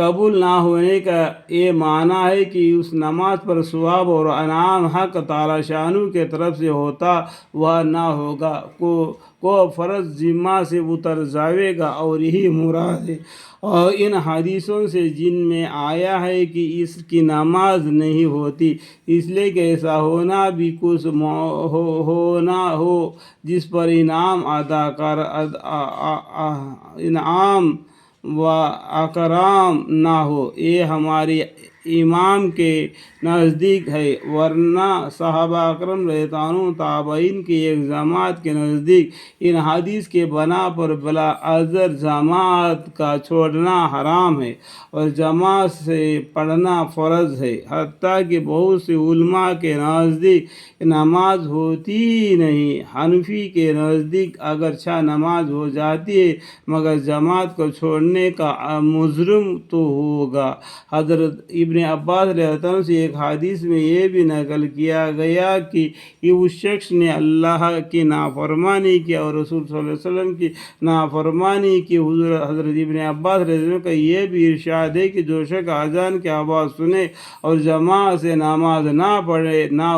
قبول نہ ہونے کا یہ معنی ہے کہ اس نماز پر ثواب اور انعام حق تعالی شانو کے طرف سے ہوتا وہ نہ ہوگا، کو فرض ذمہ سے اتر جاوے گا، اور یہی مراد ہے اور ان حدیثوں سے جن میں آیا ہے کہ اس کی نماز نہیں ہوتی، اس لیے کہ ایسا ہونا بھی کچھ ہونا ہو جس پر انعام و اکرام نہ ہو، یہ ہمارے امام کے نزدیک ہے، ورنہ صحابہ اکرم رضی اللہ عنہ تابعین کی ایک جماعت کے نزدیک ان حدیث کے بنا پر بلا عذر جماعت کا چھوڑنا حرام ہے اور جماعت سے پڑھنا فرض ہے، حتیٰ کہ بہت سے علماء کے نزدیک نماز ہوتی ہی نہیں۔ حنفی کے نزدیک اگرچہ نماز ہو جاتی ہے مگر جماعت کو چھوڑنے کا مجرم تو ہوگا۔ حضرت ابن عباس رضی اللہ عنہ سے ایک حدیث میں یہ بھی نقل کیا گیا کہ اس شخص نے اللہ کی نافرمانی کی اور رسول صلی اللہ علیہ وسلم کی نافرمانی کی۔ حضرت ابن عباس رضی اللہ عنہ کا یہ بھی ارشاد ہے کہ جو شخص اذان کی آواز سنے اور جماعت سے نماز نہ پڑھے، نہ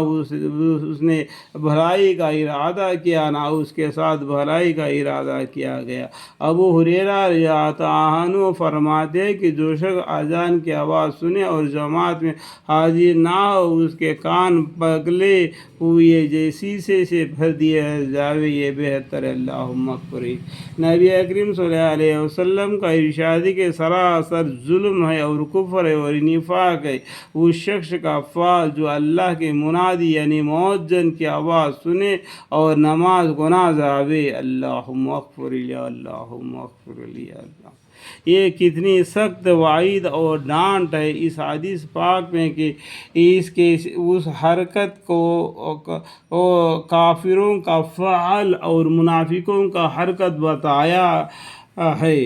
اس نے بھلائی کا ارادہ کیا نہ اس کے ساتھ بھلائی کا ارادہ کیا گیا۔ ابو ہریرہ رضی اللہ عنہ فرماتے ہیں کہ جو شخص اذان کی آواز سنے اور جماعت میں حاضر نہ ہو، اس کے کان پگھلے ہوئے جیسے سے بھر دیا جاوے، یہ بہتر ہے۔ اللہم اغفر۔ نبی کریم صلی اللہ علیہ وسلم کا ارشاد ہے کہ سراسر ظلم ہے اور کفر ہے اور نفاق ہے اس شخص کا فعل جو اللہ کے منادی یعنی مؤذن کی آواز سنے اور نماز کو نہ جاوے۔ اللہم اغفر لی، اللہم اغفر لی، اللہ۔ یہ کتنی سخت وعید اور ڈانٹ ہے اس حدیث پاک میں کہ اس حرکت کو کافروں کا فعل اور منافقوں کا حرکت بتایا ہے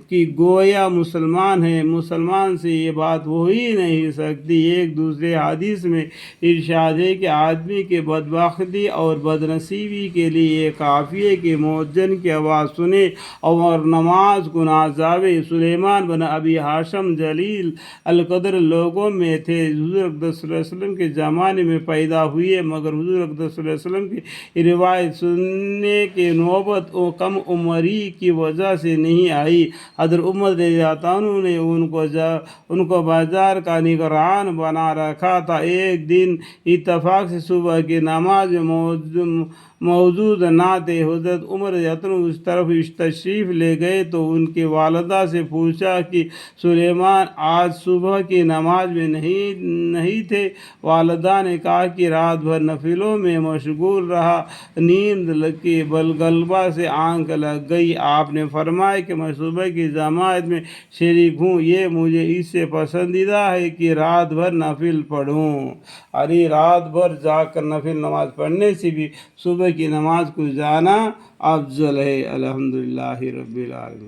کہ گویا مسلمان ہے، مسلمان سے یہ بات ہو ہی نہیں سکتی۔ ایک دوسرے حدیث میں ارشاد ہے کہ آدمی کے بدبختی اور بدنصیبی کے لیے یہ کافی ہے کہ مؤذن کی آواز سنے اور نماز کو نہ جاوے۔ سلیمان بن ابی ہاشم جلیل القدر لوگوں میں تھے، حضور اقدس صلی اللہ علیہ وسلم کے زمانے میں پیدا ہوئے، مگر حضور اقدس صلی اللہ علیہ وسلم کی روایت سننے کی نوبت کم عمری کی وجہ سے نہیں آئی۔ حضرت عمر رضی اللہ عنہ نے ان کو بازار کا نگران بنا رکھا تھا۔ ایک دن اتفاق سے صبح کی نماز میں موجود نہ تھے۔ حضرت عمر رضی اللہ عنہ اس طرف تشریف لے گئے تو ان کی والدہ سے پوچھا کہ سلیمان آج صبح کی نماز میں نہیں تھے؟ والدہ نے کہا کہ رات بھر نفلوں میں مشغول رہا، نیند کی غلبہ سے آنکھ لگ گئی۔ آپ نے فرمایا کہ میں صبح کی جماعت میں شریک ہوں، یہ مجھے اس سے پسندیدہ ہے کہ رات بھر نفل پڑھوں۔ ارے رات بھر جا کر نفل نماز پڑھنے سے بھی صبح کی نماز کو جانا افضل ہے۔ الحمدللہ رب العالمین۔